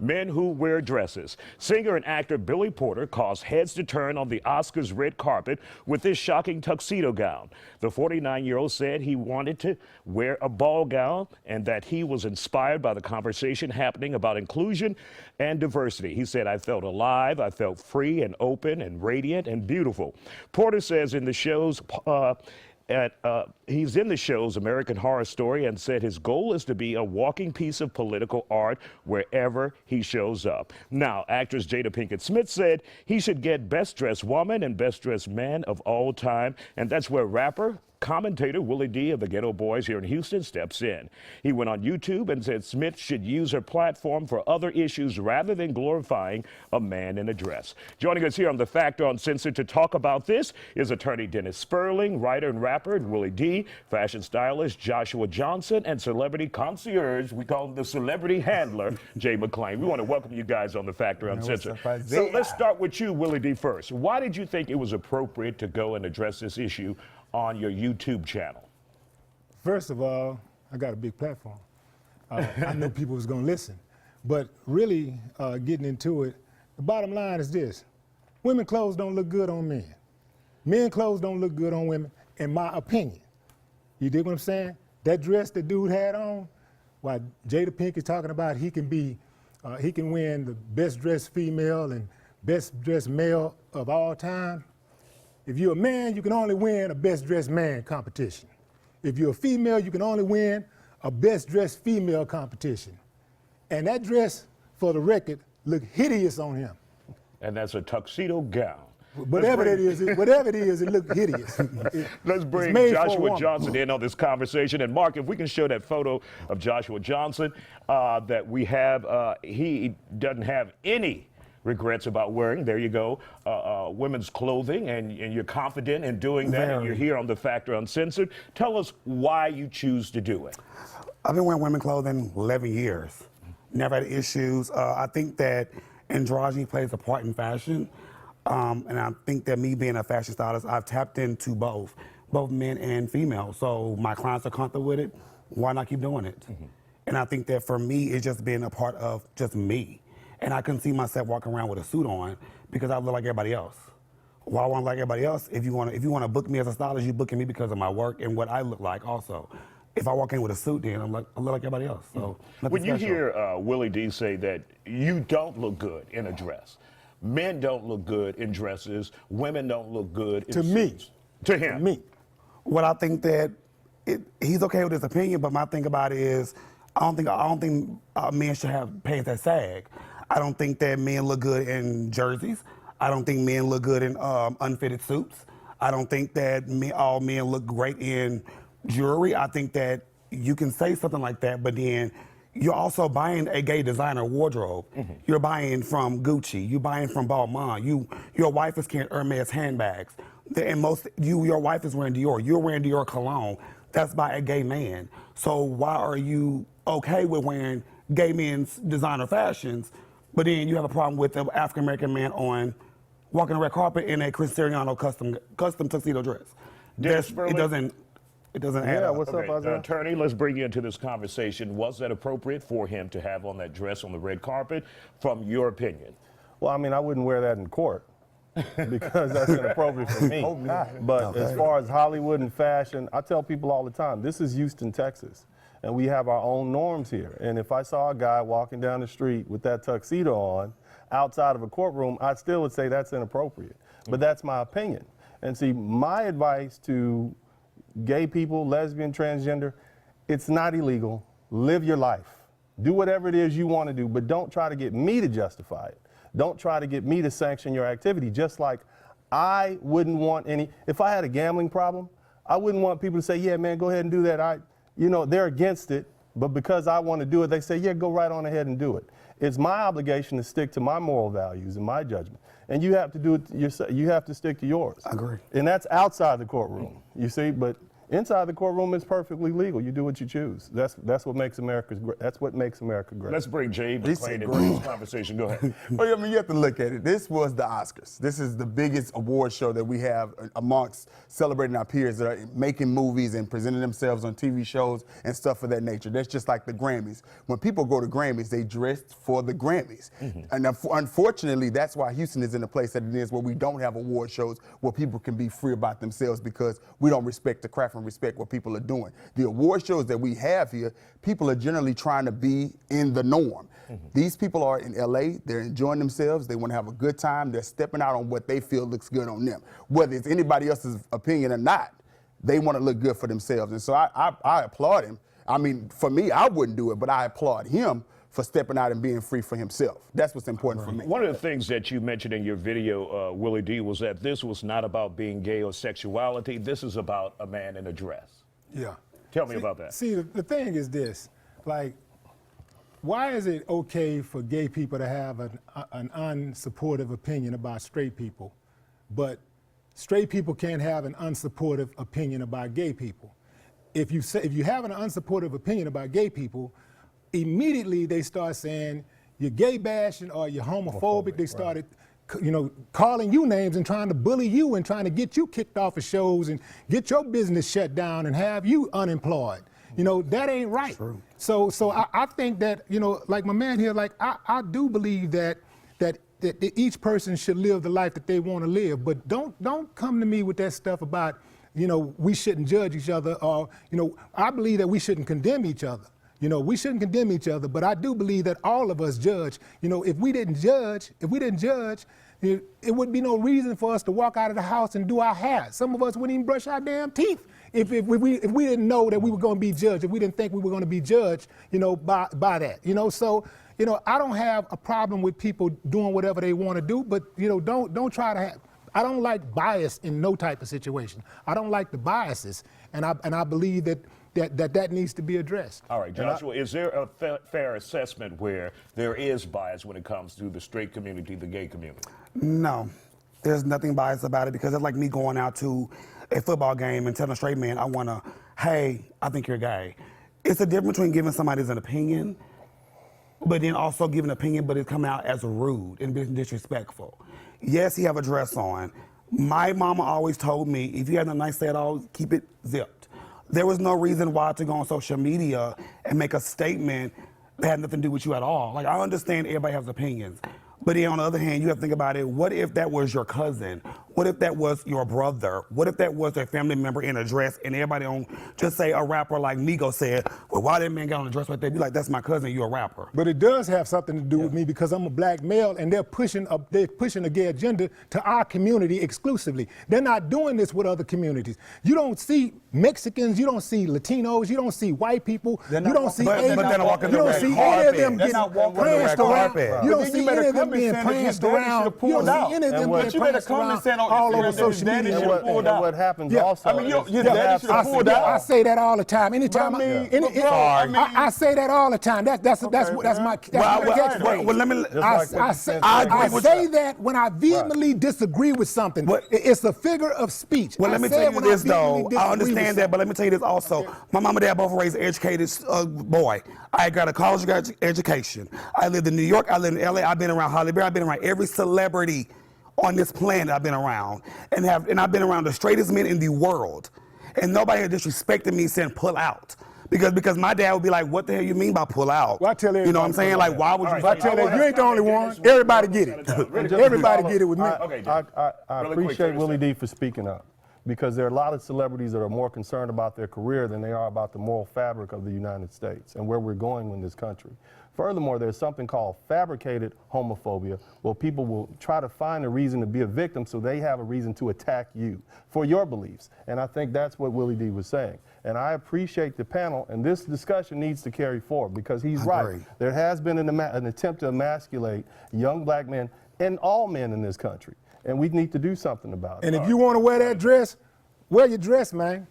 men who wear dresses. Singer and actor Billy Porter caused heads to turn on the Oscars red carpet with this shocking tuxedo gown. The 49-year-old said he wanted to wear a ball gown and that he was inspired by the conversation happening about inclusion and diversity. He said, "I felt alive, I felt free and open and radiant and beautiful." Porter says in the show's he's in the show's American Horror Story and said his goal is to be a walking piece of political art wherever he shows up. Now, actress Jada Pinkett Smith said he should get Best Dressed Woman and Best Dressed Man of all time, and that's where rapper commentator Willie D of the Ghetto Boys here in Houston steps in. He went on YouTube and said Smith should use her platform for other issues rather than glorifying a man in a dress. Joining us here on The Factor Uncensored to talk about this is attorney Dennis Spurling, writer and rapper Willie D, fashion stylist Joshua Johnson, and celebrity concierge, we call him the celebrity handler, Jay McClain. We want to welcome you guys on The Factor Uncensored. So let's start with you, Willie D, first. Why did you think it was appropriate to go and address this issue on your YouTube channel? First of all, I got a big platform. I know people was going to listen. But really getting into it, the bottom line is this. Women clothes don't look good on men. Men clothes don't look good on women, in my opinion. You dig what I'm saying? That dress the dude had on, while Jada Pinkett talking about he can win the best dressed female and best dressed male of all time. If you're a man, you can only win a best dressed man competition. If you're a female, you can only win a best dressed female competition. And that dress, for the record, looked hideous on him. And that's a tuxedo gown. Whatever it is, it looked hideous. Let's bring Joshua Johnson in on this conversation. And Mark, if we can show that photo of Joshua Johnson that we have, he doesn't have any regrets about wearing, there you go, women's clothing, and you're confident in doing that, and you're here on The Factor Uncensored. Tell us why you choose to do it. I've been wearing women's clothing 11 years. Never had issues. I think that androgyny plays a part in fashion, and I think that me being a fashion stylist, I've tapped into both men and female. So my clients are comfortable with it. Why not keep doing it? And I think that for me, it's just been a part of just me. And I couldn't see myself walking around with a suit on because I look like everybody else. Why I want to like everybody else? If you want to book me as a stylist, you're booking me because of my work and what I look like also. If I walk in with a suit, then I look like everybody else. So when you hear Willie D say that you don't look good in a dress, men don't look good in dresses, women don't look good in suits. To him. To me. Well, I think that he's okay with his opinion, but my thing about it is I don't think men should have pants that sag. I don't think that men look good in jerseys. I don't think men look good in unfitted suits. I don't think that all men look great in jewelry. I think that you can say something like that, but then you're also buying a gay designer wardrobe. You're buying from Gucci. You're buying from Balmain. Your wife is carrying Hermes handbags. And your wife is wearing Dior. You're wearing Dior cologne. That's by a gay man. So why are you okay with wearing gay men's designer fashions, but then you have a problem with an African-American man walking the red carpet in a Chris Siriano custom tuxedo dress? It doesn't add up. What's up, Isiah? Attorney, let's bring you into this conversation. Was that appropriate for him to have on that dress on the red carpet, from your opinion? Well, I mean, I wouldn't wear that in court because that's inappropriate for me. But as far as Hollywood and fashion, I tell people all the time, this is Houston, Texas. And we have our own norms here. And if I saw a guy walking down the street with that tuxedo on outside of a courtroom, I still would say that's inappropriate. But that's my opinion. And see, my advice to gay people, lesbian, transgender, it's not illegal. Live your life. Do whatever it is you want to do, but don't try to get me to justify it. Don't try to get me to sanction your activity. Just like I wouldn't want if I had a gambling problem, I wouldn't want people to say, yeah, man, go ahead and do that. You know, they're against it, but because I want to do it, they say, yeah, go right on ahead and do it. It's my obligation to stick to my moral values and my judgment. And you have to do it yourself. You have to stick to yours. I agree. And that's outside the courtroom, you see, but Inside the courtroom, it's perfectly legal. You do what you choose. That's what makes America great. That's what makes America great. Let's bring Jay McClain into this conversation. Go ahead. Well, I mean, you have to look at it. This was the Oscars. This is the biggest award show that we have amongst celebrating our peers that are making movies and presenting themselves on TV shows and stuff of that nature. That's just like the Grammys. When people go to Grammys, they dress for the Grammys. And unfortunately, that's why Houston is in the place that it is, where we don't have award shows where people can be free about themselves, because we don't respect the craft and respect what people are doing. The award shows that we have here, people are generally trying to be in the norm. These people are in LA, they're enjoying themselves, they want to have a good time, they're stepping out on what they feel looks good on them. Whether it's anybody else's opinion or not, they want to look good for themselves. And so I applaud him. I mean, for me, I wouldn't do it, but I applaud him for stepping out and being free for himself. That's what's important for me. One of the things that you mentioned in your video, Willie D, was that this was not about being gay or sexuality. This is about a man in a dress. Yeah. Tell me about that. See, the thing is this, like, why is it okay for gay people to have an unsupportive opinion about straight people, but straight people can't have an unsupportive opinion about gay people? If you have an unsupportive opinion about gay people, immediately they start saying you're gay bashing or you're homophobic. They started, calling you names and trying to bully you and trying to get you kicked off of shows and get your business shut down and have you unemployed. That ain't right. True. So I think that, like my man here, like I do believe that each person should live the life that they want to live, but don't come to me with that stuff about, we shouldn't judge each other, or, I believe that we shouldn't condemn each other. We shouldn't condemn each other, but I do believe that all of us judge. If we didn't judge, it would be no reason for us to walk out of the house and do our hair. Some of us wouldn't even brush our damn teeth if we didn't know that we were going to be judged, if we didn't think we were going to be judged, by that. So, I don't have a problem with people doing whatever they want to do, but, don't try to have. I don't like bias in no type of situation. I don't like the biases, and I believe that needs to be addressed. All right, Joshua, is there a fair assessment where there is bias when it comes to the straight community, the gay community? No, there's nothing biased about it, because it's like me going out to a football game and telling a straight man, hey, I think you're gay. It's a difference between giving somebody an opinion, but then also giving an opinion, but it's coming out as rude and being disrespectful. Yes, he have a dress on. My mama always told me, if you have nothing nice to say at all, keep it zipped. There was no reason why to go on social media and make a statement that had nothing to do with you at all. Like, I understand everybody has opinions, but then on the other hand, you have to think about it. What if that was your cousin? What if that was your brother? What if that was a family member in a dress, and everybody on, just say a rapper like Migo said, well, why that man got on a dress right there? Be like, that's my cousin, you're a rapper. But it does have something to do with me, because I'm a black male, and they're pushing a gay agenda to our community exclusively. They're not doing this with other communities. You don't see Mexicans, you don't see Latinos, you don't see white people, you don't see Asians, you don't see any of them getting pranced around. You don't see any of them being pranced around. You don't see any of them being pranced around all over social media. And what happens also, your daddy should have pulled out. I say that all the time. Anytime I say that all the time. That's my catchphrase. Well, let me. I say that when I vehemently disagree with something. It's a figure of speech. Well, let me tell you this though. I understand that, but let me tell you this also. My mom and dad both raised an educated boy. I got a college education. I lived in New York. I lived in LA. I've been around Holly Berry. I've been around every celebrity on this planet. I've been around, and I've been around the straightest men in the world, and nobody has disrespected me saying pull out. Because my dad would be like, what the hell you mean by pull out? Well, I tell you know what I'm saying? Like, why would you? I tell you, you ain't the only one. Everybody get it. Everybody get it with me. I appreciate Willie D for speaking up, because there are a lot of celebrities that are more concerned about their career than they are about the moral fabric of the United States and where we're going in this country. Furthermore, there's something called fabricated homophobia, where people will try to find a reason to be a victim so they have a reason to attack you for your beliefs. And I think that's what Willie D was saying. And I appreciate the panel, and this discussion needs to carry forward, because he's right. There has been an attempt to emasculate young black men and all men in this country, and we need to do something about it. And if you want to wear that dress, wear your dress, man.